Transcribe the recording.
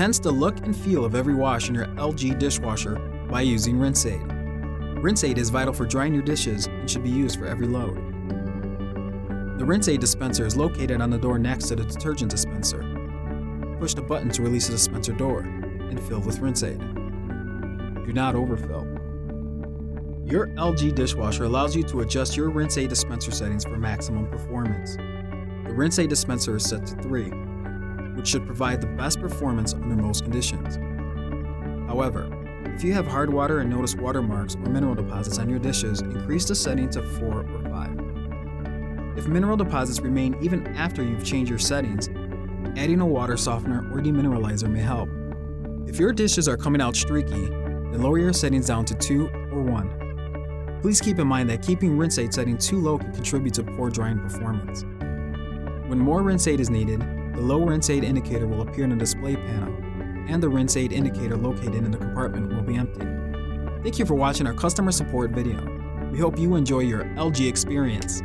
Enhance the look and feel of every wash in your LG dishwasher by using Rinse Aid. Rinse Aid is vital for drying your dishes and should be used for every load. The Rinse Aid dispenser is located on the door next to the detergent dispenser. Push the button to release the dispenser door and fill with Rinse Aid. Do not overfill. Your LG dishwasher allows you to adjust your Rinse Aid dispenser settings for maximum performance. The Rinse Aid dispenser is set to 3, which should provide the best performance under most conditions. However, if you have hard water and notice watermarks or mineral deposits on your dishes, increase the setting to 4 or 5. If mineral deposits remain even after you've changed your settings, adding a water softener or demineralizer may help. If your dishes are coming out streaky, then lower your settings down to 2 or 1. Please keep in mind that keeping Rinse Aid setting too low can contribute to poor drying performance. When more Rinse Aid is needed, the low Rinse Aid indicator will appear in the display panel, and the Rinse Aid indicator located in the compartment will be empty. Thank you for watching our customer support video. We hope you enjoy your LG experience.